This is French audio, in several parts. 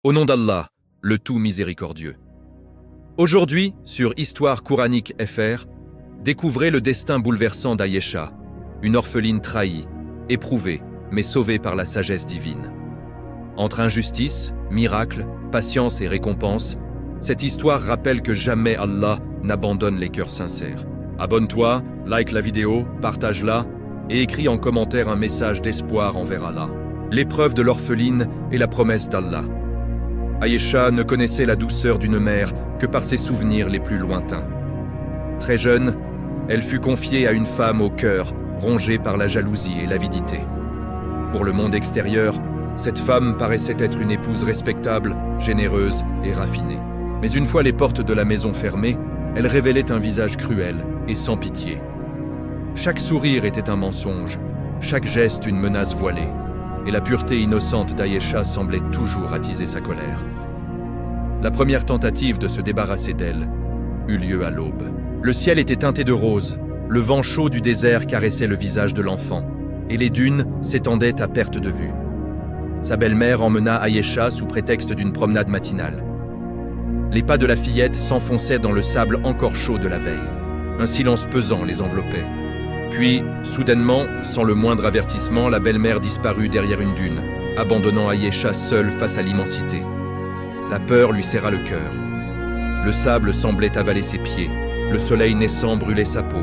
Au nom d'Allah, le tout miséricordieux. Aujourd'hui, sur Histoire Coranique FR, découvrez le destin bouleversant d'Aïcha, une orpheline trahie, éprouvée, mais sauvée par la sagesse divine. Entre injustice, miracle, patience et récompense, cette histoire rappelle que jamais Allah n'abandonne les cœurs sincères. Abonne-toi, like la vidéo, partage-la et écris en commentaire un message d'espoir envers Allah. L'épreuve de l'orpheline et la promesse d'Allah. Aïcha ne connaissait la douceur d'une mère que par ses souvenirs les plus lointains. Très jeune, elle fut confiée à une femme au cœur rongé par la jalousie et l'avidité. Pour le monde extérieur, cette femme paraissait être une épouse respectable, généreuse et raffinée. Mais une fois les portes de la maison fermées, elle révélait un visage cruel et sans pitié. Chaque sourire était un mensonge, chaque geste une menace voilée, et la pureté innocente d'Aïcha semblait toujours attiser sa colère. La première tentative de se débarrasser d'elle eut lieu à l'aube. Le ciel était teinté de rose, le vent chaud du désert caressait le visage de l'enfant, et les dunes s'étendaient à perte de vue. Sa belle-mère emmena Aïcha sous prétexte d'une promenade matinale. Les pas de la fillette s'enfonçaient dans le sable encore chaud de la veille. Un silence pesant les enveloppait. Puis, soudainement, sans le moindre avertissement, la belle-mère disparut derrière une dune, abandonnant Aïcha seule face à l'immensité. La peur lui serra le cœur. Le sable semblait avaler ses pieds, le soleil naissant brûlait sa peau,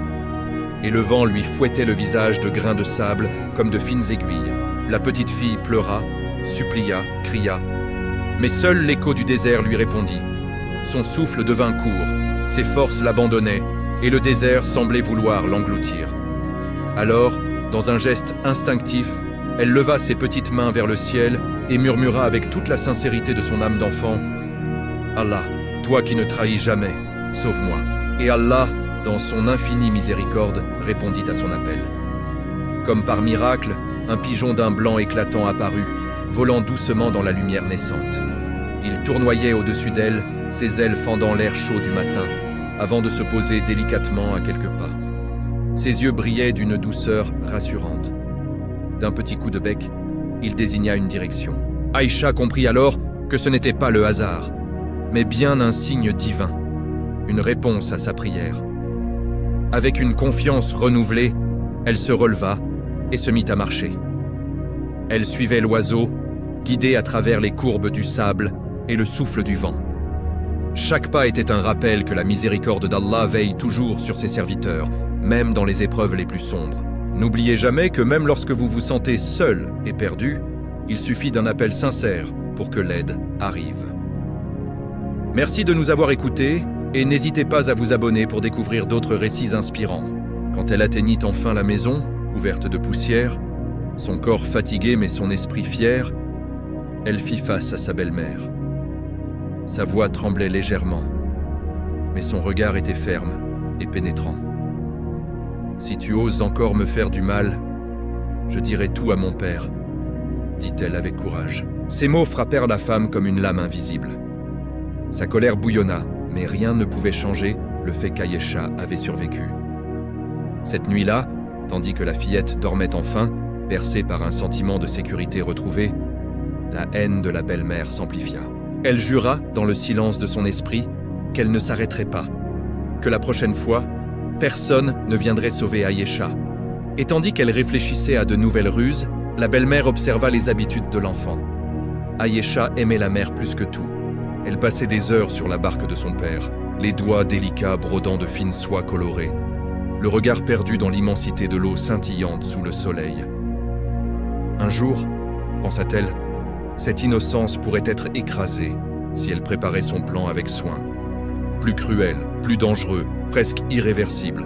et le vent lui fouettait le visage de grains de sable comme de fines aiguilles. La petite fille pleura, supplia, cria. Mais seul l'écho du désert lui répondit. Son souffle devint court, ses forces l'abandonnaient, et le désert semblait vouloir l'engloutir. Alors, dans un geste instinctif, elle leva ses petites mains vers le ciel et murmura avec toute la sincérité de son âme d'enfant « Allah, toi qui ne trahis jamais, sauve-moi ». Et Allah, dans son infinie miséricorde, répondit à son appel. Comme par miracle, un pigeon d'un blanc éclatant apparut, volant doucement dans la lumière naissante. Il tournoyait au-dessus d'elle, ses ailes fendant l'air chaud du matin, avant de se poser délicatement à quelques pas. Ses yeux brillaient d'une douceur rassurante. D'un petit coup de bec, il désigna une direction. Aïcha comprit alors que ce n'était pas le hasard, mais bien un signe divin, une réponse à sa prière. Avec une confiance renouvelée, elle se releva et se mit à marcher. Elle suivait l'oiseau, guidée à travers les courbes du sable et le souffle du vent. Chaque pas était un rappel que la miséricorde d'Allah veille toujours sur ses serviteurs, même dans les épreuves les plus sombres. N'oubliez jamais que même lorsque vous vous sentez seul et perdu, il suffit d'un appel sincère pour que l'aide arrive. Merci de nous avoir écoutés et n'hésitez pas à vous abonner pour découvrir d'autres récits inspirants. Quand elle atteignit enfin la maison, couverte de poussière, son corps fatigué mais son esprit fier, elle fit face à sa belle-mère. Sa voix tremblait légèrement, mais son regard était ferme et pénétrant. « Si tu oses encore me faire du mal, je dirai tout à mon père, » dit-elle avec courage. Ces mots frappèrent la femme comme une lame invisible. Sa colère bouillonna, mais rien ne pouvait changer le fait qu'Aïcha avait survécu. Cette nuit-là, tandis que la fillette dormait enfin, bercée par un sentiment de sécurité retrouvé, la haine de la belle-mère s'amplifia. Elle jura, dans le silence de son esprit, qu'elle ne s'arrêterait pas, que la prochaine fois, personne ne viendrait sauver Aïcha. Et tandis qu'elle réfléchissait à de nouvelles ruses, la belle-mère observa les habitudes de l'enfant. Aïcha aimait la mer plus que tout. Elle passait des heures sur la barque de son père, les doigts délicats brodant de fines soies colorées, le regard perdu dans l'immensité de l'eau scintillante sous le soleil. Un jour, pensa-t-elle, cette innocence pourrait être écrasée si elle préparait son plan avec soin. Plus cruel, plus dangereux, presque irréversible.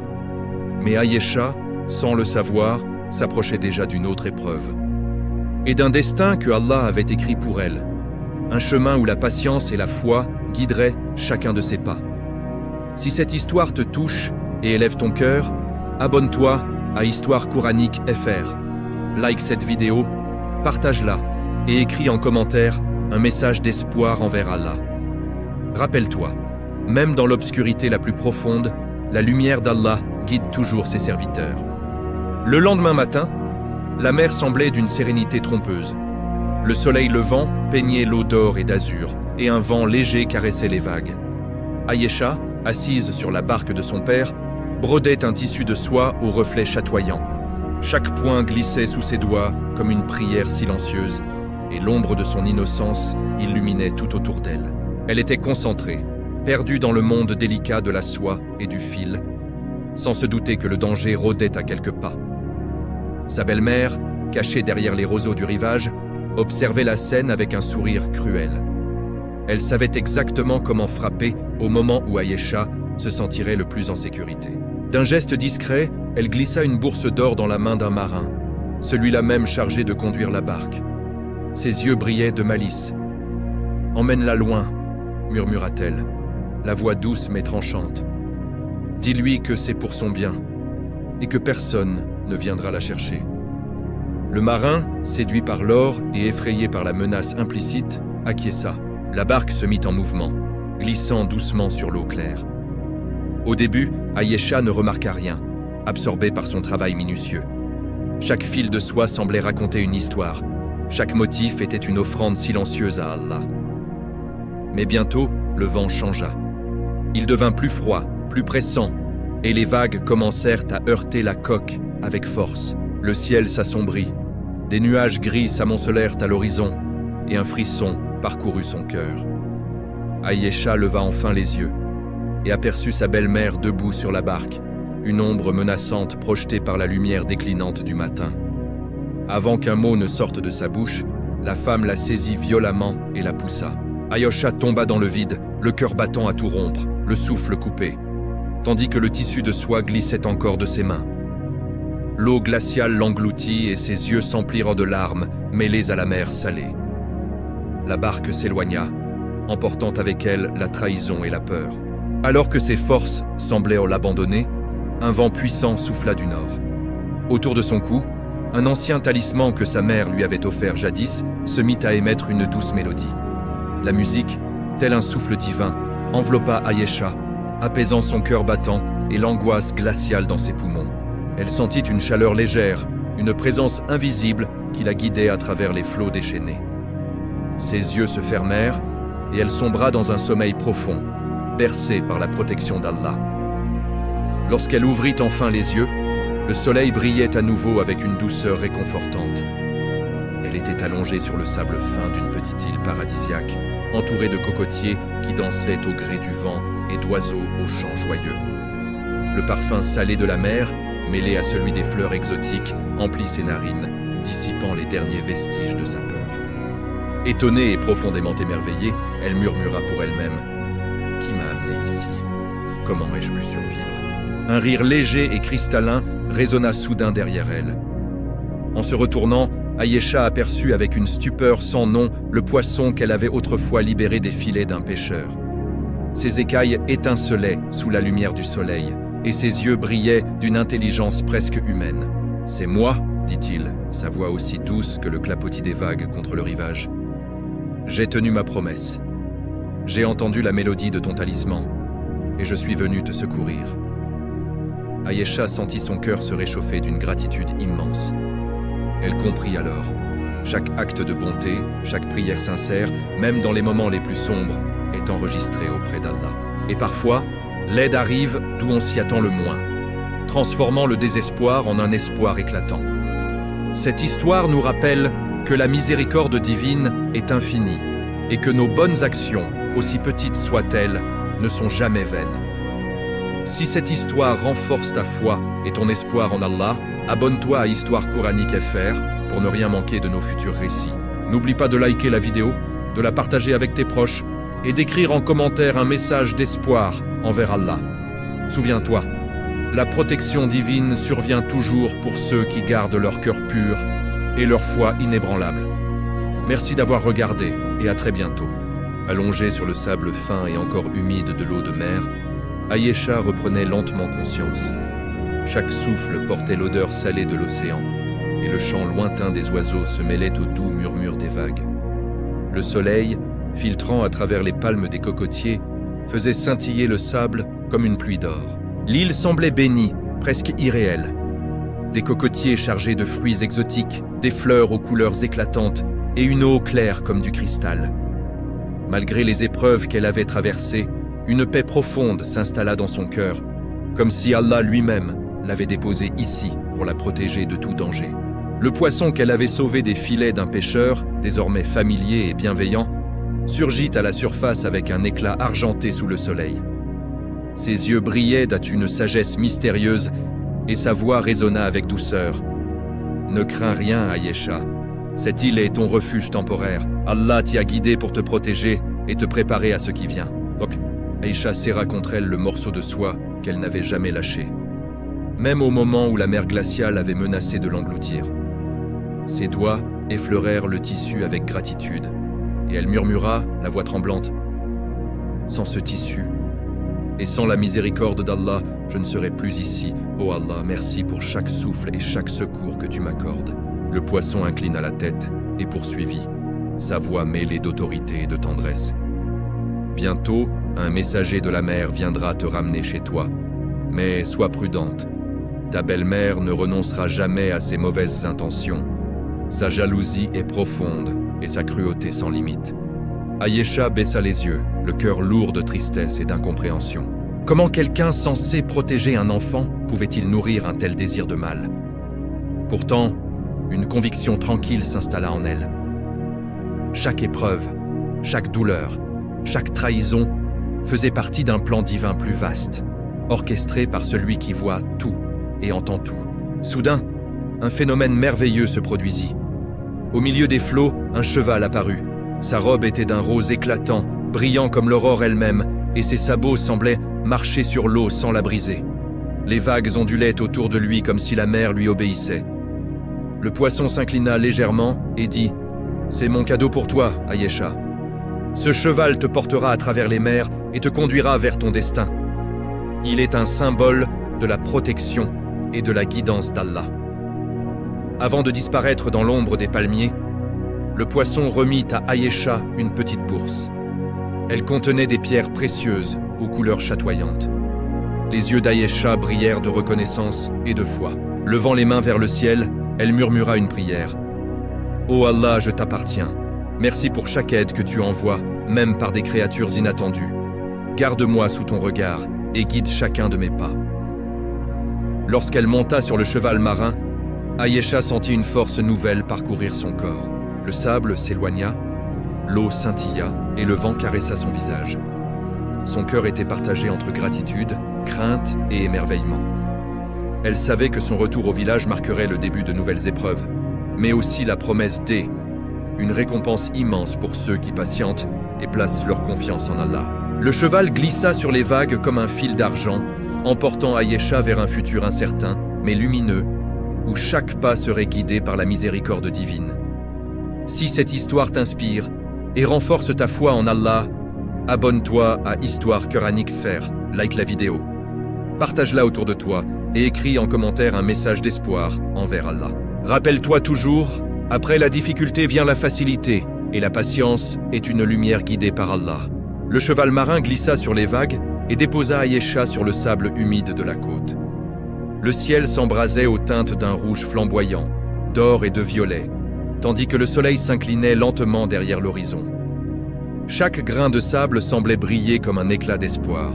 Mais Aïcha, sans le savoir, s'approchait déjà d'une autre épreuve. Et d'un destin que Allah avait écrit pour elle. Un chemin où la patience et la foi guideraient chacun de ses pas. Si cette histoire te touche et élève ton cœur, abonne-toi à Histoire Coranique FR. Like cette vidéo, partage-la et écris en commentaire un message d'espoir envers Allah. Rappelle-toi, même dans l'obscurité la plus profonde, la lumière d'Allah guide toujours ses serviteurs. Le lendemain matin, la mer semblait d'une sérénité trompeuse. Le soleil levant peignait l'eau d'or et d'azur, et un vent léger caressait les vagues. Ayesha, assise sur la barque de son père, brodait un tissu de soie aux reflets chatoyants. Chaque point glissait sous ses doigts comme une prière silencieuse, et l'ombre de son innocence illuminait tout autour d'elle. Elle était concentrée, perdue dans le monde délicat de la soie et du fil, sans se douter que le danger rôdait à quelques pas. Sa belle-mère, cachée derrière les roseaux du rivage, observait la scène avec un sourire cruel. Elle savait exactement comment frapper au moment où Ayesha se sentirait le plus en sécurité. D'un geste discret, elle glissa une bourse d'or dans la main d'un marin, celui-là même chargé de conduire la barque. Ses yeux brillaient de malice. « Emmène-la loin », murmura-t-elle, la voix douce mais tranchante. « Dis-lui que c'est pour son bien, et que personne ne viendra la chercher. » Le marin, séduit par l'or et effrayé par la menace implicite, acquiesça. La barque se mit en mouvement, glissant doucement sur l'eau claire. Au début, Ayesha ne remarqua rien, absorbée par son travail minutieux. Chaque fil de soie semblait raconter une histoire. Chaque motif était une offrande silencieuse à Allah. Mais bientôt, le vent changea. Il devint plus froid, plus pressant, et les vagues commencèrent à heurter la coque avec force. Le ciel s'assombrit, des nuages gris s'amoncelèrent à l'horizon, et un frisson parcourut son cœur. Ayesha leva enfin les yeux et aperçut sa belle-mère debout sur la barque, une ombre menaçante projetée par la lumière déclinante du matin. Avant qu'un mot ne sorte de sa bouche, la femme la saisit violemment et la poussa. Ayesha tomba dans le vide, le cœur battant à tout rompre, le souffle coupé, tandis que le tissu de soie glissait encore de ses mains. L'eau glaciale l'engloutit et ses yeux s'emplirent de larmes, mêlées à la mer salée. La barque s'éloigna, emportant avec elle la trahison et la peur. Alors que ses forces semblaient l'abandonner, un vent puissant souffla du nord. Autour de son cou, un ancien talisman que sa mère lui avait offert jadis se mit à émettre une douce mélodie. La musique, tel un souffle divin, enveloppa Ayesha, apaisant son cœur battant et l'angoisse glaciale dans ses poumons. Elle sentit une chaleur légère, une présence invisible qui la guidait à travers les flots déchaînés. Ses yeux se fermèrent et elle sombra dans un sommeil profond, bercée par la protection d'Allah. Lorsqu'elle ouvrit enfin les yeux, le soleil brillait à nouveau avec une douceur réconfortante. Elle était allongée sur le sable fin d'une petite île paradisiaque, entourée de cocotiers qui dansaient au gré du vent et d'oiseaux aux chants joyeux. Le parfum salé de la mer, mêlé à celui des fleurs exotiques, emplit ses narines, dissipant les derniers vestiges de sa peur. Étonnée et profondément émerveillée, elle murmura pour elle-même « Qui m'a amenée ici? Comment ai-je pu survivre ?» Un rire léger et cristallin résonna soudain derrière elle. En se retournant, Ayesha aperçut avec une stupeur sans nom le poisson qu'elle avait autrefois libéré des filets d'un pêcheur. Ses écailles étincelaient sous la lumière du soleil, et ses yeux brillaient d'une intelligence presque humaine. « C'est moi, dit-il, sa voix aussi douce que le clapotis des vagues contre le rivage. J'ai tenu ma promesse. J'ai entendu la mélodie de ton talisman, et je suis venu te secourir. » Ayesha sentit son cœur se réchauffer d'une gratitude immense. Elle comprit alors. Chaque acte de bonté, chaque prière sincère, même dans les moments les plus sombres, est enregistré auprès d'Allah. Et parfois, l'aide arrive d'où on s'y attend le moins, transformant le désespoir en un espoir éclatant. Cette histoire nous rappelle que la miséricorde divine est infinie et que nos bonnes actions, aussi petites soient-elles, ne sont jamais vaines. Si cette histoire renforce ta foi et ton espoir en Allah, abonne-toi à Histoire Coranique FR pour ne rien manquer de nos futurs récits. N'oublie pas de liker la vidéo, de la partager avec tes proches et d'écrire en commentaire un message d'espoir envers Allah. Souviens-toi, la protection divine survient toujours pour ceux qui gardent leur cœur pur et leur foi inébranlable. Merci d'avoir regardé et à très bientôt. Allongée sur le sable fin et encore humide de l'eau de mer, Ayesha reprenait lentement conscience. Chaque souffle portait l'odeur salée de l'océan, et le chant lointain des oiseaux se mêlait au doux murmure des vagues. Le soleil, filtrant à travers les palmes des cocotiers, faisait scintiller le sable comme une pluie d'or. L'île semblait bénie, presque irréelle. Des cocotiers chargés de fruits exotiques, des fleurs aux couleurs éclatantes et une eau claire comme du cristal. Malgré les épreuves qu'elle avait traversées, une paix profonde s'installa dans son cœur, comme si Allah lui-même l'avait déposée ici pour la protéger de tout danger. Le poisson qu'elle avait sauvé des filets d'un pêcheur, désormais familier et bienveillant, surgit à la surface avec un éclat argenté sous le soleil. Ses yeux brillaient d'une sagesse mystérieuse et sa voix résonna avec douceur. « Ne crains rien, Ayesha. Cette île est ton refuge temporaire. Allah t'y a guidé pour te protéger et te préparer à ce qui vient. » Donc, Ayesha serra contre elle le morceau de soie qu'elle n'avait jamais lâché, même au moment où la mer glaciale avait menacé de l'engloutir. Ses doigts effleurèrent le tissu avec gratitude, et elle murmura, la voix tremblante, « Sans ce tissu, et sans la miséricorde d'Allah, je ne serais plus ici. Oh Allah, merci pour chaque souffle et chaque secours que tu m'accordes. » Le poisson inclina la tête et poursuivit, sa voix mêlée d'autorité et de tendresse. « Bientôt, un messager de la mer viendra te ramener chez toi. Mais sois prudente. Ta belle-mère ne renoncera jamais à ses mauvaises intentions. Sa jalousie est profonde et sa cruauté sans limite. » Ayesha baissa les yeux, le cœur lourd de tristesse et d'incompréhension. Comment quelqu'un censé protéger un enfant pouvait-il nourrir un tel désir de mal? Pourtant, une conviction tranquille s'installa en elle. Chaque épreuve, chaque douleur, chaque trahison faisait partie d'un plan divin plus vaste, orchestré par celui qui voit tout et entend tout. Soudain, un phénomène merveilleux se produisit. Au milieu des flots, un cheval apparut. Sa robe était d'un rose éclatant, brillant comme l'aurore elle-même, et ses sabots semblaient marcher sur l'eau sans la briser. Les vagues ondulaient autour de lui comme si la mer lui obéissait. Le poisson s'inclina légèrement et dit « C'est mon cadeau pour toi, Ayesha. Ce cheval te portera à travers les mers et te conduira vers ton destin. Il est un symbole de la protection et de la guidance d'Allah. » Avant de disparaître dans l'ombre des palmiers, le poisson remit à Ayesha une petite bourse. Elle contenait des pierres précieuses aux couleurs chatoyantes. Les yeux d'Ayesha brillèrent de reconnaissance et de foi. Levant les mains vers le ciel, elle murmura une prière. « Ô Allah, je t'appartiens. Merci pour chaque aide que tu envoies, même par des créatures inattendues. Garde-moi sous ton regard et guide chacun de mes pas. » Lorsqu'elle monta sur le cheval marin, Ayesha sentit une force nouvelle parcourir son corps. Le sable s'éloigna, l'eau scintilla et le vent caressa son visage. Son cœur était partagé entre gratitude, crainte et émerveillement. Elle savait que son retour au village marquerait le début de nouvelles épreuves, mais aussi la promesse une récompense immense pour ceux qui patientent et placent leur confiance en Allah. Le cheval glissa sur les vagues comme un fil d'argent, emportant Ayesha vers un futur incertain, mais lumineux, où chaque pas serait guidé par la miséricorde divine. Si cette histoire t'inspire et renforce ta foi en Allah, abonne-toi à Histoire Coranique FR, like la vidéo, partage-la autour de toi et écris en commentaire un message d'espoir envers Allah. Rappelle-toi toujours, après la difficulté vient la facilité, et la patience est une lumière guidée par Allah. Le cheval marin glissa sur les vagues et déposa Ayesha sur le sable humide de la côte. Le ciel s'embrasait aux teintes d'un rouge flamboyant, d'or et de violet, tandis que le soleil s'inclinait lentement derrière l'horizon. Chaque grain de sable semblait briller comme un éclat d'espoir,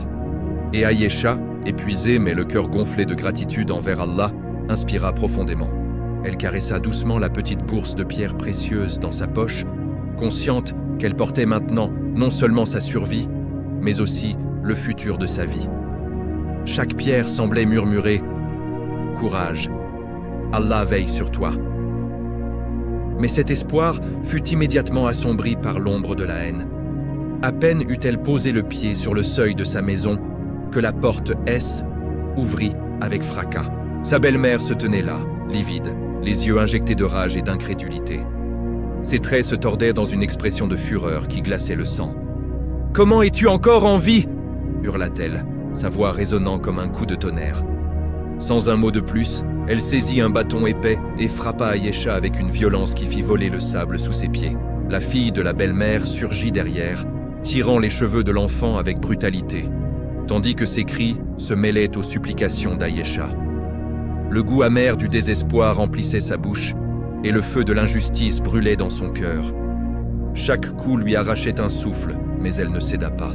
et Ayesha, épuisée mais le cœur gonflé de gratitude envers Allah, inspira profondément. Elle caressa doucement la petite bourse de pierres précieuses dans sa poche, consciente qu'elle portait maintenant non seulement sa survie, mais aussi le futur de sa vie. Chaque pierre semblait murmurer « Courage, Allah veille sur toi ». Mais cet espoir fut immédiatement assombri par l'ombre de la haine. À peine eut-elle posé le pied sur le seuil de sa maison que la porte S ouvrit avec fracas. Sa belle-mère se tenait là, livide, les yeux injectés de rage et d'incrédulité. Ses traits se tordaient dans une expression de fureur qui glaçait le sang. « Comment es-tu encore en vie ?» hurla-t-elle, sa voix résonnant comme un coup de tonnerre. Sans un mot de plus, elle saisit un bâton épais et frappa Ayesha avec une violence qui fit voler le sable sous ses pieds. La fille de la belle-mère surgit derrière, tirant les cheveux de l'enfant avec brutalité, tandis que ses cris se mêlaient aux supplications d'Ayesha. Le goût amer du désespoir remplissait sa bouche, et le feu de l'injustice brûlait dans son cœur. Chaque coup lui arrachait un souffle, mais elle ne céda pas.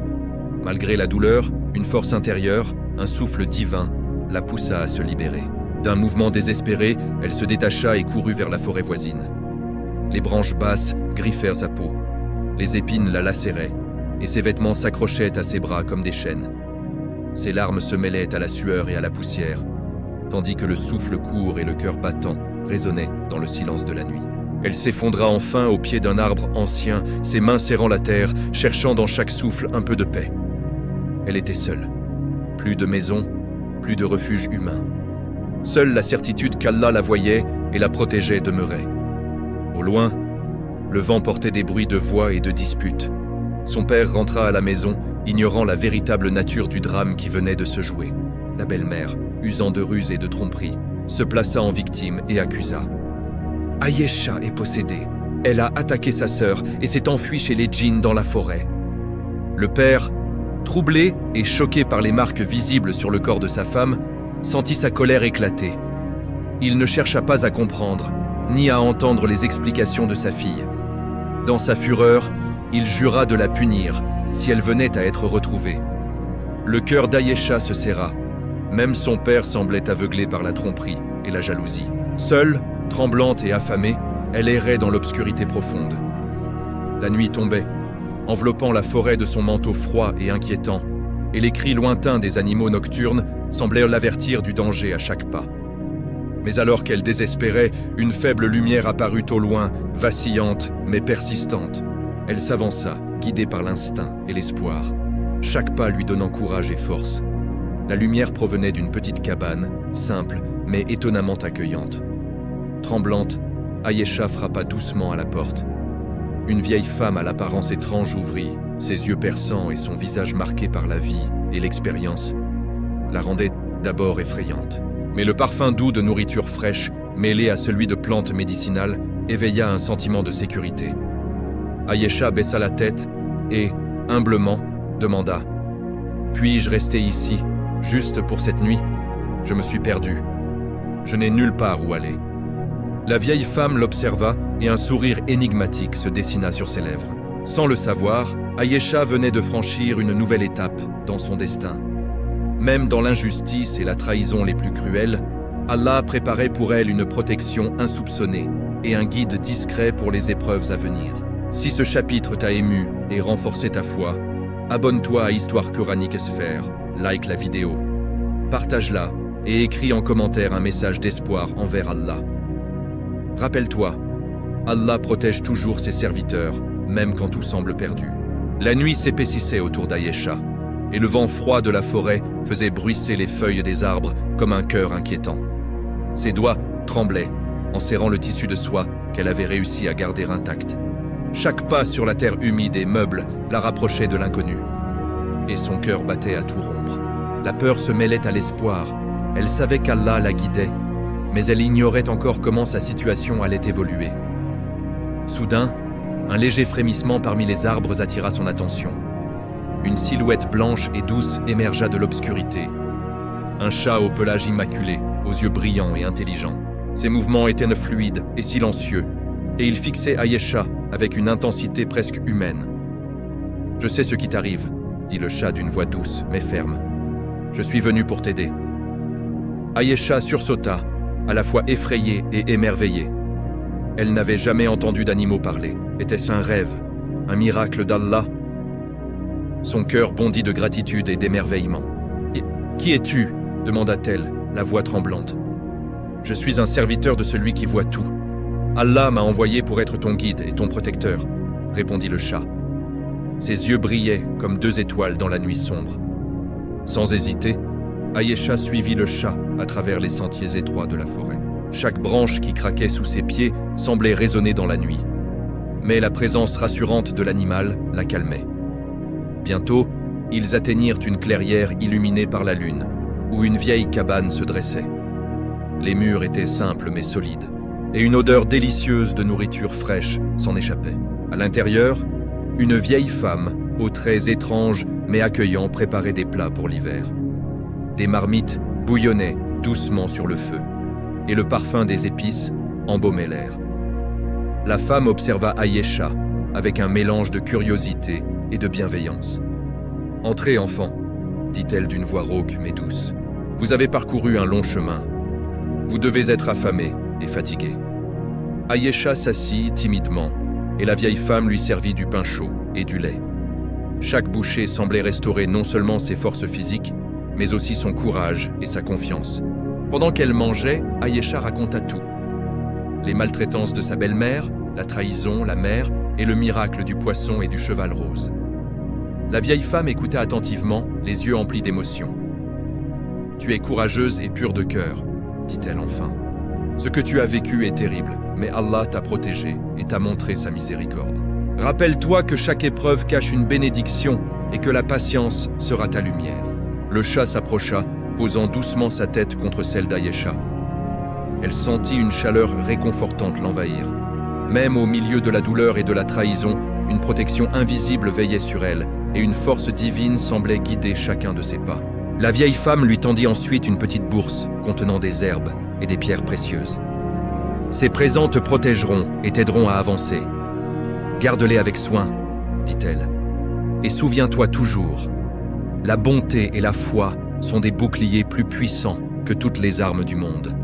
Malgré la douleur, une force intérieure, un souffle divin, la poussa à se libérer. D'un mouvement désespéré, elle se détacha et courut vers la forêt voisine. Les branches basses griffèrent sa peau. Les épines la lacéraient, et ses vêtements s'accrochaient à ses bras comme des chaînes. Ses larmes se mêlaient à la sueur et à la poussière, tandis que le souffle court et le cœur battant résonnaient dans le silence de la nuit. Elle s'effondra enfin au pied d'un arbre ancien, ses mains serrant la terre, cherchant dans chaque souffle un peu de paix. Elle était seule. Plus de maison, plus de refuge humain. Seule la certitude qu'Allah la voyait et la protégeait demeurait. Au loin, le vent portait des bruits de voix et de disputes. Son père rentra à la maison, ignorant la véritable nature du drame qui venait de se jouer. La belle-mère, usant de ruse et de tromperie, se plaça en victime et accusa. Ayesha est possédée. Elle a attaqué sa sœur et s'est enfuie chez les djinns dans la forêt. Le père, troublé et choqué par les marques visibles sur le corps de sa femme, sentit sa colère éclater. Il ne chercha pas à comprendre, ni à entendre les explications de sa fille. Dans sa fureur, il jura de la punir si elle venait à être retrouvée. Le cœur d'Ayesha se serra. Même son père semblait aveuglé par la tromperie et la jalousie. Seule, tremblante et affamée, elle errait dans l'obscurité profonde. La nuit tombait, enveloppant la forêt de son manteau froid et inquiétant, et les cris lointains des animaux nocturnes semblaient l'avertir du danger à chaque pas. Mais alors qu'elle désespérait, une faible lumière apparut au loin, vacillante mais persistante. Elle s'avança, guidée par l'instinct et l'espoir, chaque pas lui donnant courage et force. La lumière provenait d'une petite cabane, simple mais étonnamment accueillante. Tremblante, Ayesha frappa doucement à la porte. Une vieille femme à l'apparence étrange ouvrit, ses yeux perçants et son visage marqué par la vie et l'expérience la rendaient d'abord effrayante. Mais le parfum doux de nourriture fraîche, mêlé à celui de plantes médicinales, éveilla un sentiment de sécurité. Ayesha baissa la tête et, humblement, demanda « Puis-je rester ici, juste pour cette nuit ? Je me suis perdu. Je n'ai nulle part où aller. » La vieille femme l'observa et un sourire énigmatique se dessina sur ses lèvres. Sans le savoir, Ayesha venait de franchir une nouvelle étape dans son destin. Même dans l'injustice et la trahison les plus cruelles, Allah préparait pour elle une protection insoupçonnée et un guide discret pour les épreuves à venir. Si ce chapitre t'a ému et renforcé ta foi, abonne-toi à Histoire Coranique SFR, like la vidéo, partage-la et écris en commentaire un message d'espoir envers Allah. Rappelle-toi, Allah protège toujours ses serviteurs, même quand tout semble perdu. La nuit s'épaississait autour d'Ayesha, et le vent froid de la forêt faisait bruisser les feuilles des arbres comme un cœur inquiétant. Ses doigts tremblaient en serrant le tissu de soie qu'elle avait réussi à garder intact. Chaque pas sur la terre humide et meuble la rapprochait de l'inconnu. Et son cœur battait à tout rompre. La peur se mêlait à l'espoir. Elle savait qu'Allah la guidait, mais elle ignorait encore comment sa situation allait évoluer. Soudain, un léger frémissement parmi les arbres attira son attention. Une silhouette blanche et douce émergea de l'obscurité. Un chat au pelage immaculé, aux yeux brillants et intelligents. Ses mouvements étaient fluides et silencieux, et il fixait Ayesha avec une intensité presque humaine. « Je sais ce qui t'arrive », dit le chat d'une voix douce mais ferme. « Je suis venu pour t'aider. » Ayesha sursauta, à la fois effrayée et émerveillée. Elle n'avait jamais entendu d'animaux parler. Était-ce un rêve, un miracle d'Allah ? Son cœur bondit de gratitude et d'émerveillement. « Qui es-tu » demanda-t-elle, la voix tremblante. « Je suis un serviteur de celui qui voit tout. Allah m'a envoyé pour être ton guide et ton protecteur, » répondit le chat. Ses yeux brillaient comme 2 étoiles dans la nuit sombre. Sans hésiter, Ayesha suivit le chat à travers les sentiers étroits de la forêt. Chaque branche qui craquait sous ses pieds semblait résonner dans la nuit. Mais la présence rassurante de l'animal la calmait. Bientôt, ils atteignirent une clairière illuminée par la lune, où une vieille cabane se dressait. Les murs étaient simples mais solides, et une odeur délicieuse de nourriture fraîche s'en échappait. À l'intérieur, une vieille femme, aux traits étranges mais accueillants, préparait des plats pour l'hiver. Des marmites bouillonnaient doucement sur le feu, et le parfum des épices embaumait l'air. La femme observa Aïecha avec un mélange de curiosité et de bienveillance. « Entrez, enfant, dit-elle d'une voix rauque mais douce. Vous avez parcouru un long chemin. Vous devez être affamé et fatigué. » Aïecha s'assit timidement et la vieille femme lui servit du pain chaud et du lait. Chaque bouchée semblait restaurer non seulement ses forces physiques, mais aussi son courage et sa confiance. Pendant qu'elle mangeait, Aïecha raconta tout. Les maltraitances de sa belle-mère, la trahison, la mer et le miracle du poisson et du cheval rose. La vieille femme écouta attentivement, les yeux emplis d'émotion. « Tu es courageuse et pure de cœur, dit-elle enfin. Ce que tu as vécu est terrible, mais Allah t'a protégée et t'a montré sa miséricorde. Rappelle-toi que chaque épreuve cache une bénédiction et que la patience sera ta lumière. » Le chat s'approcha, posant doucement sa tête contre celle d'Aïecha. Elle sentit une chaleur réconfortante l'envahir. Même au milieu de la douleur et de la trahison, une protection invisible veillait sur elle et une force divine semblait guider chacun de ses pas. La vieille femme lui tendit ensuite une petite bourse contenant des herbes et des pierres précieuses. « Ces présents te protégeront et t'aideront à avancer. Garde-les avec soin, dit-elle. Et souviens-toi toujours, la bonté et la foi sont des boucliers plus puissants que toutes les armes du monde. »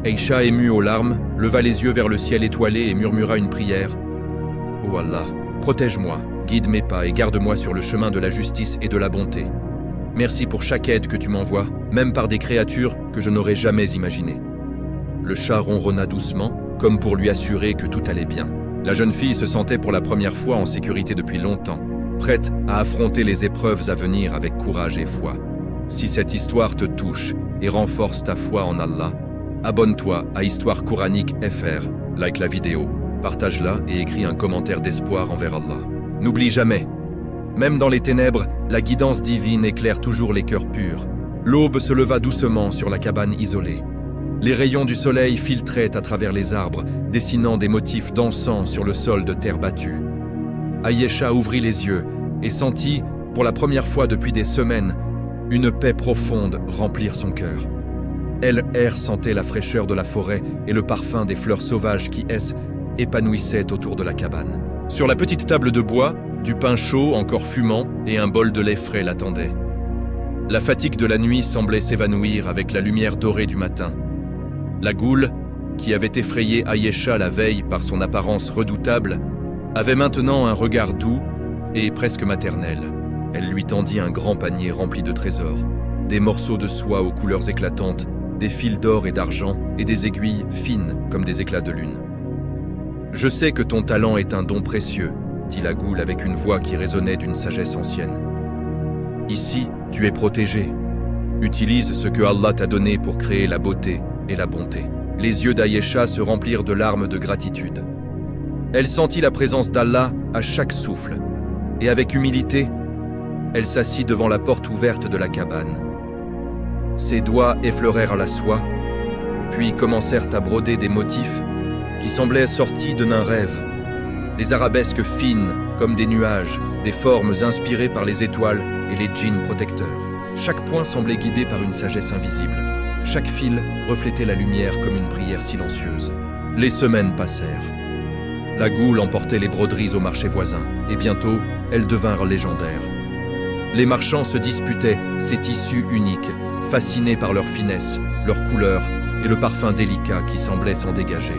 Aïcha, émue aux larmes, leva les yeux vers le ciel étoilé et murmura une prière. « Oh Allah, protège-moi, guide mes pas et garde-moi sur le chemin de la justice et de la bonté. Merci pour chaque aide que tu m'envoies, même par des créatures que je n'aurais jamais imaginées. » Le chat ronronna doucement, comme pour lui assurer que tout allait bien. La jeune fille se sentait pour la première fois en sécurité depuis longtemps, prête à affronter les épreuves à venir avec courage et foi. Si cette histoire te touche et renforce ta foi en Allah, abonne-toi à Histoire Coranique FR, like la vidéo, partage-la et écris un commentaire d'espoir envers Allah. N'oublie jamais, même dans les ténèbres, la guidance divine éclaire toujours les cœurs purs. L'aube se leva doucement sur la cabane isolée. Les rayons du soleil filtraient à travers les arbres, dessinant des motifs dansants sur le sol de terre battue. Aïecha ouvrit les yeux et sentit, pour la première fois depuis des semaines, une paix profonde remplir son cœur. Elle sentait la fraîcheur de la forêt et le parfum des fleurs sauvages qui épanouissaient autour de la cabane. Sur la petite table de bois, du pain chaud encore fumant et un bol de lait frais l'attendaient. La fatigue de la nuit semblait s'évanouir avec la lumière dorée du matin. La goule, qui avait effrayé Aïecha la veille par son apparence redoutable, avait maintenant un regard doux et presque maternel. Elle lui tendit un grand panier rempli de trésors, des morceaux de soie aux couleurs éclatantes, des fils d'or et d'argent et des aiguilles fines comme des éclats de lune. « Je sais que ton talent est un don précieux, » dit la goule avec une voix qui résonnait d'une sagesse ancienne. « Ici, tu es protégé. Utilise ce que Allah t'a donné pour créer la beauté et la bonté. » Les yeux d'Aïecha se remplirent de larmes de gratitude. Elle sentit la présence d'Allah à chaque souffle, et avec humilité, elle s'assit devant la porte ouverte de la cabane. Ses doigts effleurèrent la soie, puis commencèrent à broder des motifs qui semblaient sortis d'un rêve. Des arabesques fines comme des nuages, des formes inspirées par les étoiles et les djinns protecteurs. Chaque point semblait guidé par une sagesse invisible. Chaque fil reflétait la lumière comme une prière silencieuse. Les semaines passèrent. La goule emportait les broderies au marché voisin, et bientôt, elles devinrent légendaires. Les marchands se disputaient ces tissus uniques, fascinés par leur finesse, leur couleur et le parfum délicat qui semblait s'en dégager.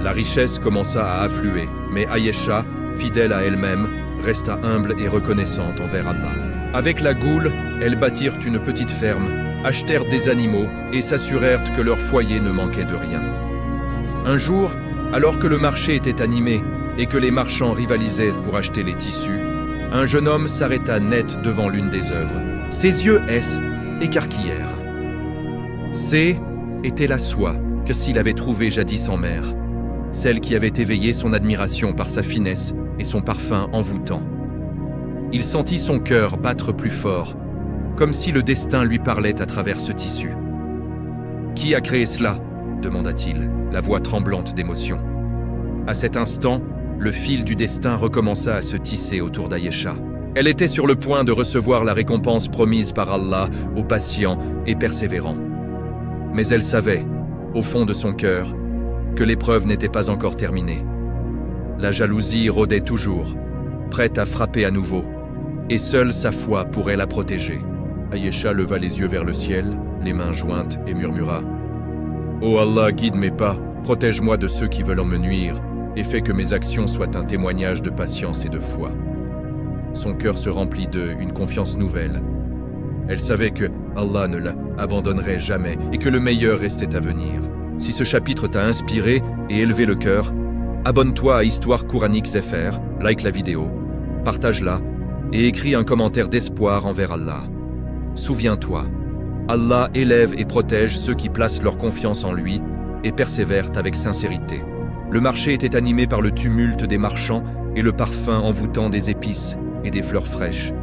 La richesse commença à affluer, mais Aïecha, fidèle à elle-même, resta humble et reconnaissante envers Allah. Avec la goule, elles bâtirent une petite ferme, achetèrent des animaux et s'assurèrent que leur foyer ne manquait de rien. Un jour, alors que le marché était animé et que les marchands rivalisaient pour acheter les tissus, un jeune homme s'arrêta net devant l'une des œuvres. Ses yeux écarquillèrent. Était la soie que s'il avait trouvée jadis en mer, celle qui avait éveillé son admiration par sa finesse et son parfum envoûtant. Il sentit son cœur battre plus fort, comme si le destin lui parlait à travers ce tissu. « Qui a créé cela ?» demanda-t-il, la voix tremblante d'émotion. À cet instant, le fil du destin recommença à se tisser autour d'Aïecha. Elle était sur le point de recevoir la récompense promise par Allah aux patients et persévérants. Mais elle savait, au fond de son cœur, que l'épreuve n'était pas encore terminée. La jalousie rôdait toujours, prête à frapper à nouveau, et seule sa foi pourrait la protéger. Ayesha leva les yeux vers le ciel, les mains jointes, et murmura « Ô Allah, guide mes pas, protège-moi de ceux qui veulent en me nuire, et fais que mes actions soient un témoignage de patience et de foi. » Son cœur se remplit d'une confiance nouvelle. Elle savait que Allah ne la abandonnerait jamais et que le meilleur restait à venir. Si ce chapitre t'a inspiré et élevé le cœur, abonne-toi à Histoire Coranique FR, like la vidéo, partage-la et écris un commentaire d'espoir envers Allah. Souviens-toi, Allah élève et protège ceux qui placent leur confiance en lui et persévèrent avec sincérité. Le marché était animé par le tumulte des marchands et le parfum envoûtant des épices et des fleurs fraîches.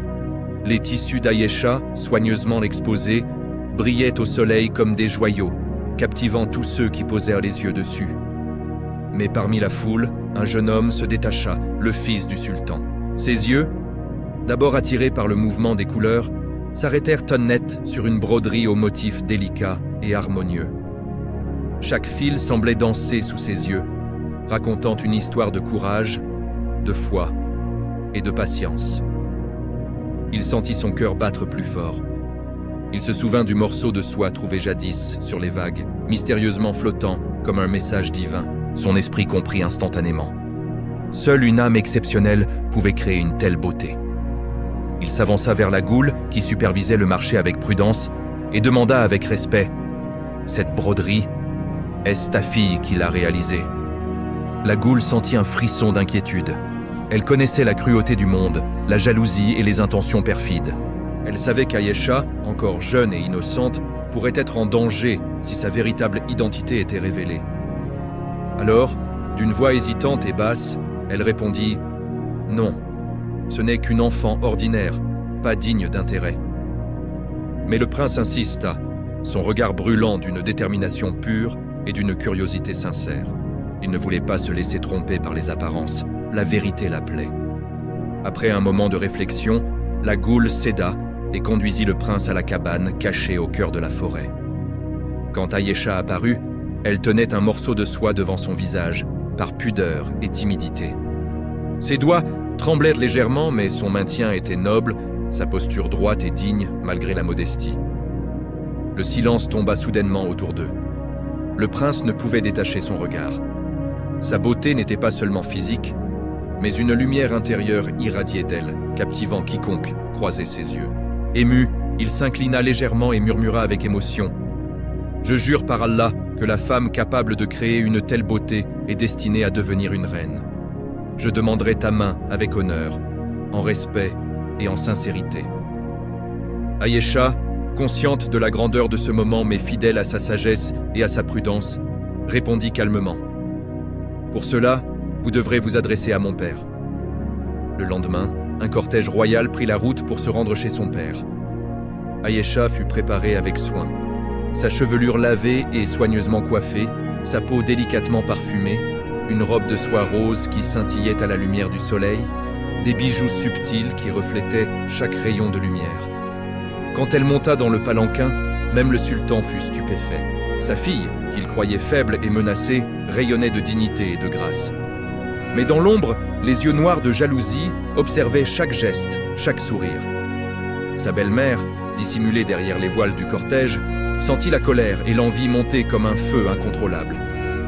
Les tissus d'Ayesha, soigneusement exposés, brillaient au soleil comme des joyaux, captivant tous ceux qui posèrent les yeux dessus. Mais parmi la foule, un jeune homme se détacha, le fils du sultan. Ses yeux, d'abord attirés par le mouvement des couleurs, s'arrêtèrent net sur une broderie aux motifs délicats et harmonieux. Chaque fil semblait danser sous ses yeux, racontant une histoire de courage, de foi et de patience. Il sentit son cœur battre plus fort. Il se souvint du morceau de soie trouvé jadis sur les vagues, mystérieusement flottant comme un message divin. Son esprit comprit instantanément. Seule une âme exceptionnelle pouvait créer une telle beauté. Il s'avança vers la goule qui supervisait le marché avec prudence et demanda avec respect « Cette broderie, est-ce ta fille qui l'a réalisée ?» La goule sentit un frisson d'inquiétude. Elle connaissait la cruauté du monde, la jalousie et les intentions perfides. Elle savait qu'Ayesha, encore jeune et innocente, pourrait être en danger si sa véritable identité était révélée. Alors, d'une voix hésitante et basse, elle répondit « Non, ce n'est qu'une enfant ordinaire, pas digne d'intérêt. » Mais le prince insista, son regard brûlant d'une détermination pure et d'une curiosité sincère. Il ne voulait pas se laisser tromper par les apparences. La vérité l'appelait. Après un moment de réflexion, la goule céda et conduisit le prince à la cabane cachée au cœur de la forêt. Quand Ayesha apparut, elle tenait un morceau de soie devant son visage, par pudeur et timidité. Ses doigts tremblèrent légèrement, mais son maintien était noble, sa posture droite et digne malgré la modestie. Le silence tomba soudainement autour d'eux. Le prince ne pouvait détacher son regard. Sa beauté n'était pas seulement physique, mais une lumière intérieure irradiait d'elle, captivant quiconque croisait ses yeux. Ému, il s'inclina légèrement et murmura avec émotion « Je jure par Allah que la femme capable de créer une telle beauté est destinée à devenir une reine. Je demanderai ta main avec honneur, en respect et en sincérité. » Ayesha, consciente de la grandeur de ce moment mais fidèle à sa sagesse et à sa prudence, répondit calmement « Pour cela, vous devrez vous adresser à mon père. » Le lendemain, un cortège royal prit la route pour se rendre chez son père. Ayesha fut préparée avec soin. Sa chevelure lavée et soigneusement coiffée, sa peau délicatement parfumée, une robe de soie rose qui scintillait à la lumière du soleil, des bijoux subtils qui reflétaient chaque rayon de lumière. Quand elle monta dans le palanquin, même le sultan fut stupéfait. Sa fille, qu'il croyait faible et menacée, rayonnait de dignité et de grâce. Mais dans l'ombre, les yeux noirs de jalousie observaient chaque geste, chaque sourire. Sa belle-mère, dissimulée derrière les voiles du cortège, sentit la colère et l'envie monter comme un feu incontrôlable.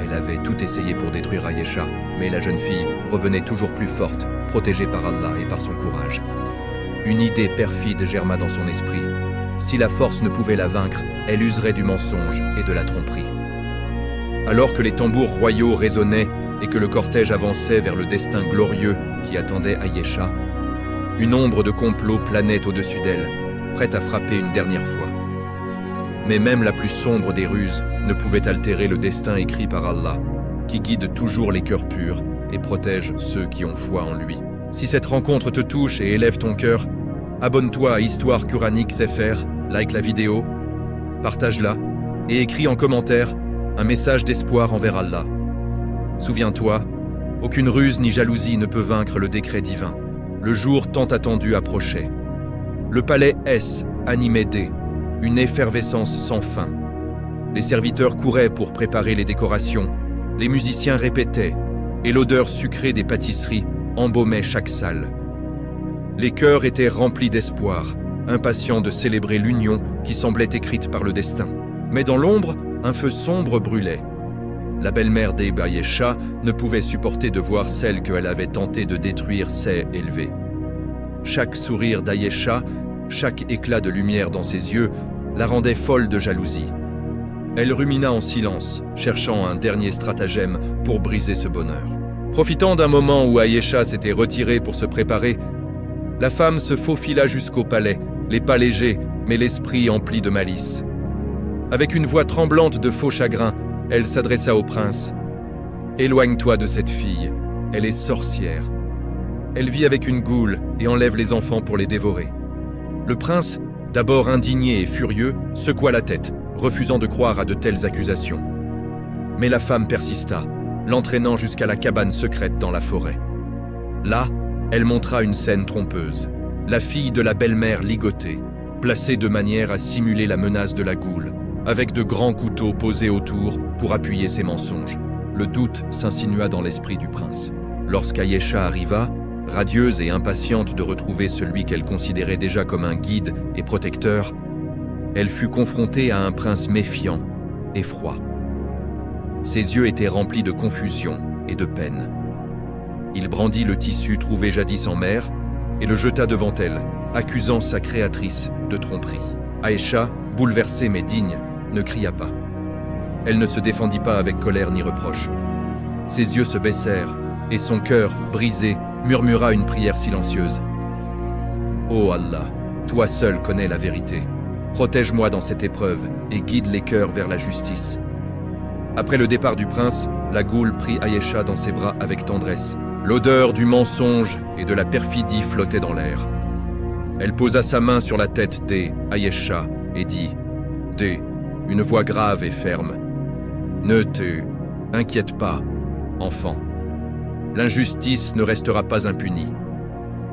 Elle avait tout essayé pour détruire Ayesha, mais la jeune fille revenait toujours plus forte, protégée par Allah et par son courage. Une idée perfide germa dans son esprit. Si la force ne pouvait la vaincre, elle userait du mensonge et de la tromperie. Alors que les tambours royaux résonnaient et que le cortège avançait vers le destin glorieux qui attendait Ayesha, une ombre de complot planait au-dessus d'elle, prête à frapper une dernière fois. Mais même la plus sombre des ruses ne pouvait altérer le destin écrit par Allah, qui guide toujours les cœurs purs et protège ceux qui ont foi en lui. Si cette rencontre te touche et élève ton cœur, abonne-toi à Histoire Coranique FR, like la vidéo, partage-la et écris en commentaire un message d'espoir envers Allah. Souviens-toi, aucune ruse ni jalousie ne peut vaincre le décret divin. Le jour tant attendu approchait. Le palais S animait une effervescence sans fin. Les serviteurs couraient pour préparer les décorations, Les musiciens répétaient, et l'odeur sucrée des pâtisseries embaumait chaque salle. Les cœurs étaient remplis d'espoir, impatients de célébrer l'union qui semblait écrite par le destin. Mais dans l'ombre, un feu sombre brûlait. La belle-mère d'Aïcha ne pouvait supporter de voir celle qu'elle avait tenté de détruire s'est élevée. Chaque sourire d'Aïcha, chaque éclat de lumière dans ses yeux, la rendait folle de jalousie. Elle rumina en silence, cherchant un dernier stratagème pour briser ce bonheur. Profitant d'un moment où Aïcha s'était retirée pour se préparer, la femme se faufila jusqu'au palais, les pas légers, mais l'esprit empli de malice. Avec une voix tremblante de faux chagrin, elle s'adressa au prince. « Éloigne-toi de cette fille, elle est sorcière. Elle vit avec une goule et enlève les enfants pour les dévorer. » Le prince, d'abord indigné et furieux, secoua la tête, refusant de croire à de telles accusations. Mais la femme persista, l'entraînant jusqu'à la cabane secrète dans la forêt. Là, elle montra une scène trompeuse. La fille de la belle-mère ligotée, placée de manière à simuler la menace de la goule, avec de grands couteaux posés autour pour appuyer ses mensonges. Le doute s'insinua dans l'esprit du prince. Lorsqu'Aïcha arriva, radieuse et impatiente de retrouver celui qu'elle considérait déjà comme un guide et protecteur, elle fut confrontée à un prince méfiant et froid. Ses yeux étaient remplis de confusion et de peine. Il brandit le tissu trouvé jadis en mer et le jeta devant elle, accusant sa créatrice de tromperie. Aïcha, bouleversée mais digne, ne cria pas. Elle ne se défendit pas avec colère ni reproche. Ses yeux se baissèrent et son cœur, brisé, murmura une prière silencieuse. « Ô Allah, toi seul connais la vérité. Protège-moi dans cette épreuve et guide les cœurs vers la justice. » Après le départ du prince, la goule prit Aïcha dans ses bras avec tendresse. L'odeur du mensonge et de la perfidie flottait dans l'air. Elle posa sa main sur la tête d'Aïcha et dit « une voix grave et ferme. Ne te inquiète pas, enfant. L'injustice ne restera pas impunie.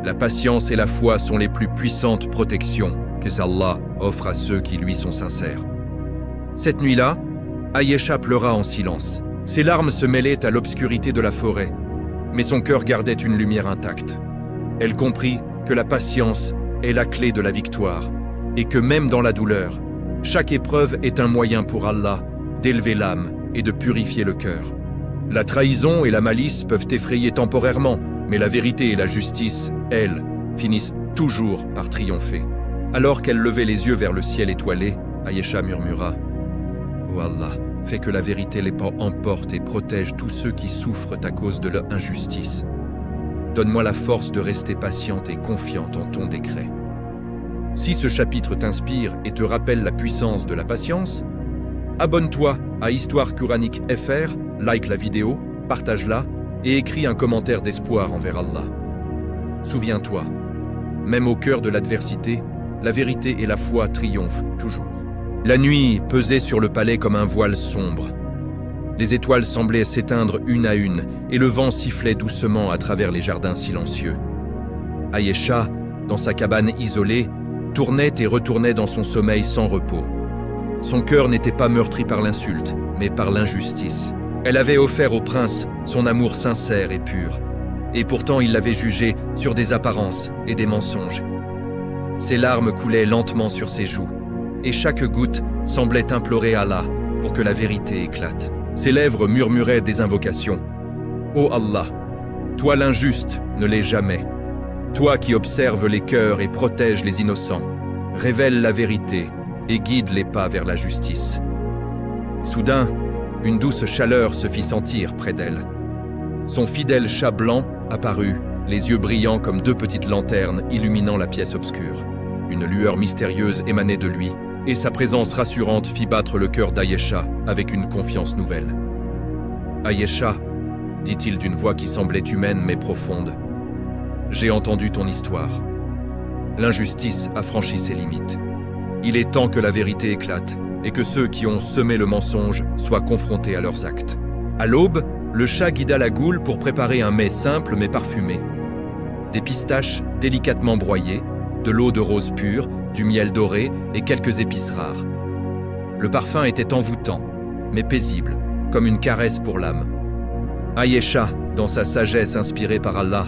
La patience et la foi sont les plus puissantes protections que Allah offre à ceux qui lui sont sincères. » Cette nuit-là, Aïcha pleura en silence. Ses larmes se mêlaient à l'obscurité de la forêt, mais son cœur gardait une lumière intacte. Elle comprit que la patience est la clé de la victoire, et que même dans la douleur, chaque épreuve est un moyen pour Allah d'élever l'âme et de purifier le cœur. La trahison et la malice peuvent effrayer temporairement, mais la vérité et la justice, elles, finissent toujours par triompher. Alors qu'elle levait les yeux vers le ciel étoilé, Aïcha murmura « Oh Allah, fais que la vérité les emporte et protège tous ceux qui souffrent à cause de leur injustice. Donne-moi la force de rester patiente et confiante en ton décret. » Si ce chapitre t'inspire et te rappelle la puissance de la patience, abonne-toi à Histoire Coranique FR, like la vidéo, partage-la et écris un commentaire d'espoir envers Allah. Souviens-toi, même au cœur de l'adversité, la vérité et la foi triomphent toujours. La nuit pesait sur le palais comme un voile sombre. Les étoiles semblaient s'éteindre une à une et le vent sifflait doucement à travers les jardins silencieux. Aïcha, dans sa cabane isolée, tournait et retournait dans son sommeil sans repos. Son cœur n'était pas meurtri par l'insulte, mais par l'injustice. Elle avait offert au prince son amour sincère et pur, et pourtant il l'avait jugé sur des apparences et des mensonges. Ses larmes coulaient lentement sur ses joues, et chaque goutte semblait implorer Allah pour que la vérité éclate. Ses lèvres murmuraient des invocations. « Ô Allah, toi l'injuste ne l'est jamais. Toi qui observes les cœurs et protèges les innocents, révèle la vérité et guide les pas vers la justice. » Soudain, une douce chaleur se fit sentir près d'elle. Son fidèle chat blanc apparut, les yeux brillants comme deux petites lanternes illuminant la pièce obscure. Une lueur mystérieuse émanait de lui, et sa présence rassurante fit battre le cœur d'Aïcha avec une confiance nouvelle. « Aïcha, dit-il d'une voix qui semblait humaine mais profonde, j'ai entendu ton histoire. L'injustice a franchi ses limites. Il est temps que la vérité éclate et que ceux qui ont semé le mensonge soient confrontés à leurs actes. » À l'aube, le chat guida la goule pour préparer un mets simple mais parfumé. Des pistaches délicatement broyées, de l'eau de rose pure, du miel doré et quelques épices rares. Le parfum était envoûtant, mais paisible, comme une caresse pour l'âme. Aïecha, dans sa sagesse inspirée par Allah,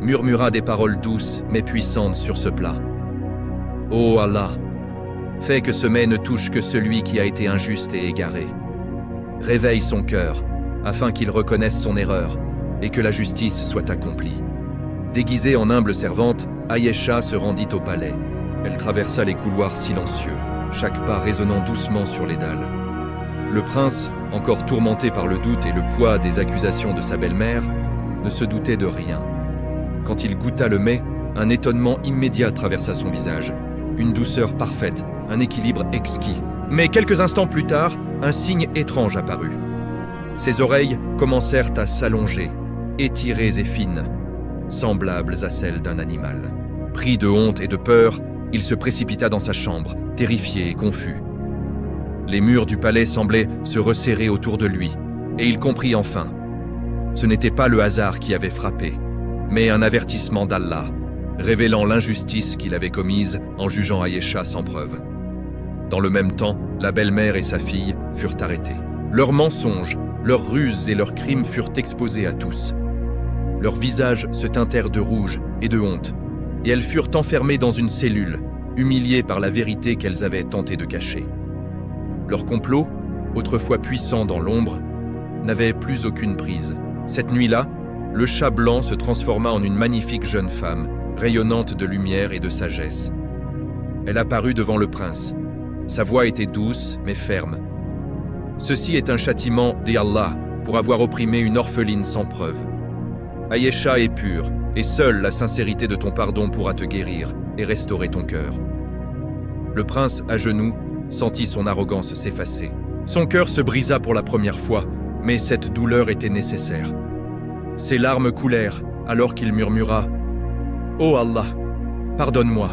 murmura des paroles douces mais puissantes sur ce plat. « Ô Allah, fais que ce mets ne touche que celui qui a été injuste et égaré. Réveille son cœur, afin qu'il reconnaisse son erreur et que la justice soit accomplie. » Déguisée en humble servante, Aïecha se rendit au palais. Elle traversa les couloirs silencieux, chaque pas résonnant doucement sur les dalles. Le prince, encore tourmenté par le doute et le poids des accusations de sa belle-mère, ne se doutait de rien. Quand il goûta le mets, un étonnement immédiat traversa son visage. Une douceur parfaite, un équilibre exquis. Mais quelques instants plus tard, un signe étrange apparut. Ses oreilles commencèrent à s'allonger, étirées et fines, semblables à celles d'un animal. Pris de honte et de peur, il se précipita dans sa chambre, terrifié et confus. Les murs du palais semblaient se resserrer autour de lui, et il comprit enfin. Ce n'était pas le hasard qui avait frappé, mais un avertissement d'Allah, révélant l'injustice qu'il avait commise en jugeant Aïecha sans preuve. Dans le même temps, la belle-mère et sa fille furent arrêtées. Leurs mensonges, leurs ruses et leurs crimes furent exposés à tous. Leurs visages se teintèrent de rouge et de honte, et elles furent enfermées dans une cellule, humiliées par la vérité qu'elles avaient tenté de cacher. Leur complot, autrefois puissant dans l'ombre, n'avait plus aucune prise. Cette nuit-là, le chat blanc se transforma en une magnifique jeune femme, rayonnante de lumière et de sagesse. Elle apparut devant le prince. Sa voix était douce mais ferme. « Ceci est un châtiment, dit Allah, pour avoir opprimé une orpheline sans preuve. Aïecha est pure, et seule la sincérité de ton pardon pourra te guérir et restaurer ton cœur. » Le prince, à genoux, sentit son arrogance s'effacer. Son cœur se brisa pour la première fois, mais cette douleur était nécessaire. Ses larmes coulèrent alors qu'il murmura « Ô Allah, pardonne-moi.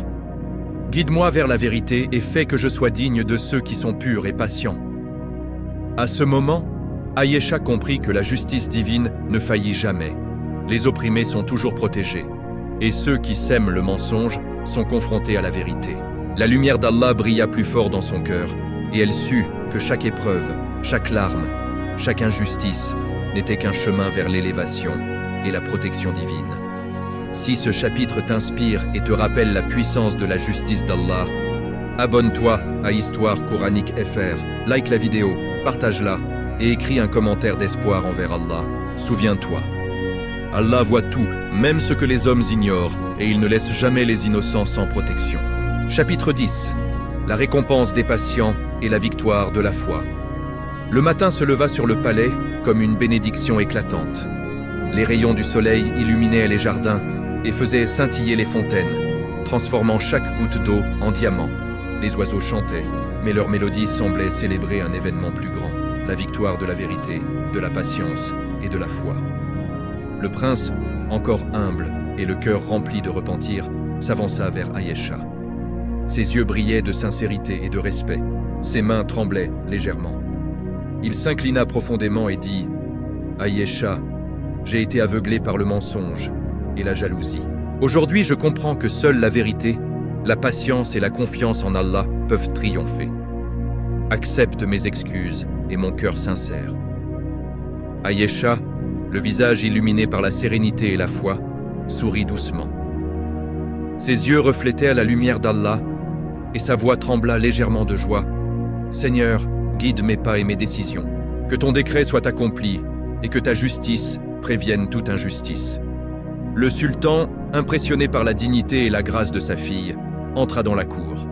Guide-moi vers la vérité et fais que je sois digne de ceux qui sont purs et patients. » À ce moment, Aïecha comprit que la justice divine ne faillit jamais. Les opprimés sont toujours protégés, et ceux qui sèment le mensonge sont confrontés à la vérité. La lumière d'Allah brilla plus fort dans son cœur, et elle sut que chaque épreuve, chaque larme, chaque injustice n'était qu'un chemin vers l'élévation et la protection divine. Si ce chapitre t'inspire et te rappelle la puissance de la justice d'Allah, abonne-toi à Histoire Coranique FR, like la vidéo, partage-la et écris un commentaire d'espoir envers Allah. Souviens-toi, Allah voit tout, même ce que les hommes ignorent, et il ne laisse jamais les innocents sans protection. Chapitre 10. La récompense des patients et la victoire de la foi. Le matin se leva sur le palais comme une bénédiction éclatante. Les rayons du soleil illuminaient les jardins et faisaient scintiller les fontaines, transformant chaque goutte d'eau en diamant. Les oiseaux chantaient, mais leur mélodie semblait célébrer un événement plus grand, la victoire de la vérité, de la patience et de la foi. Le prince, encore humble et le cœur rempli de repentir, s'avança vers Aïecha. Ses yeux brillaient de sincérité et de respect. Ses mains tremblaient légèrement. Il s'inclina profondément et dit « Aïecha, j'ai été aveuglé par le mensonge et la jalousie. Aujourd'hui, je comprends que seule la vérité, la patience et la confiance en Allah peuvent triompher. Accepte mes excuses et mon cœur sincère. » Aïecha, le visage illuminé par la sérénité et la foi, sourit doucement. Ses yeux reflétaient la lumière d'Allah et sa voix trembla légèrement de joie. « Seigneur, guide mes pas et mes décisions. Que ton décret soit accompli et que ta justice prévienne toute injustice. » Le sultan, impressionné par la dignité et la grâce de sa fille, entra dans la cour.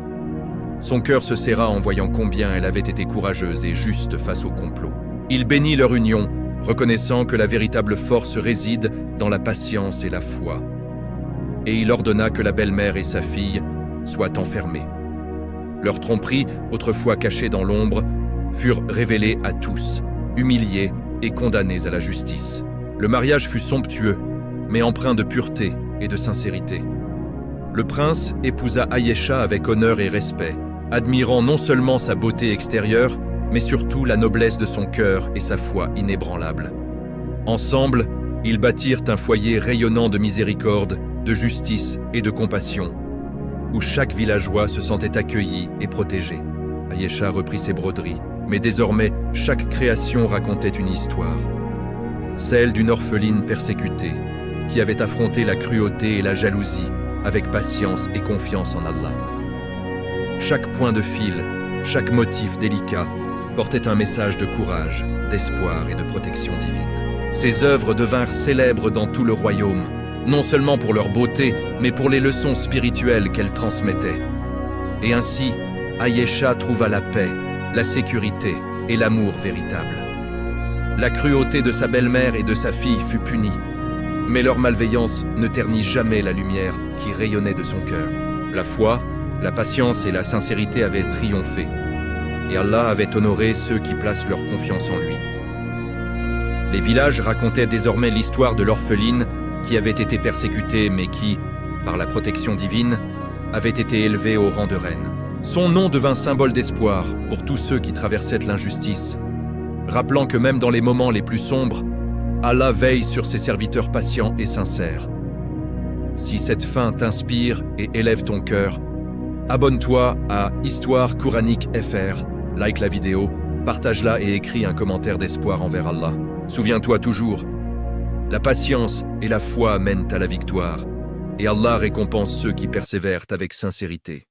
Son cœur se serra en voyant combien elle avait été courageuse et juste face au complot. Il bénit leur union, reconnaissant que la véritable force réside dans la patience et la foi. Et il ordonna que la belle-mère et sa fille soient enfermées. Leurs tromperies, autrefois cachées dans l'ombre, furent révélées à tous, humiliés et condamnés à la justice. Le mariage fut somptueux, mais empreint de pureté et de sincérité. Le prince épousa Aïecha avec honneur et respect, admirant non seulement sa beauté extérieure, mais surtout la noblesse de son cœur et sa foi inébranlable. Ensemble, ils bâtirent un foyer rayonnant de miséricorde, de justice et de compassion, où chaque villageois se sentait accueilli et protégé. Aïecha reprit ses broderies, mais désormais chaque création racontait une histoire. celle d'une orpheline persécutée, qui avait affronté la cruauté et la jalousie avec patience et confiance en Allah. Chaque point de fil, chaque motif délicat portait un message de courage, d'espoir et de protection divine. Ces œuvres devinrent célèbres dans tout le royaume, non seulement pour leur beauté, mais pour les leçons spirituelles qu'elles transmettaient. Et ainsi, Ayesha trouva la paix, la sécurité et l'amour véritable. La cruauté de sa belle-mère et de sa fille fut punie, mais leur malveillance ne ternit jamais la lumière qui rayonnait de son cœur. La foi, la patience et la sincérité avaient triomphé, et Allah avait honoré ceux qui placent leur confiance en lui. Les villages racontaient désormais l'histoire de l'orpheline qui avait été persécutée mais qui, par la protection divine, avait été élevée au rang de reine. Son nom devint symbole d'espoir pour tous ceux qui traversaient l'injustice, rappelant que même dans les moments les plus sombres, Allah veille sur ses serviteurs patients et sincères. Si cette fin t'inspire et élève ton cœur, abonne-toi à Histoire Coranique FR, like la vidéo, partage-la et écris un commentaire d'espoir envers Allah. Souviens-toi toujours, la patience et la foi mènent à la victoire, et Allah récompense ceux qui persévèrent avec sincérité.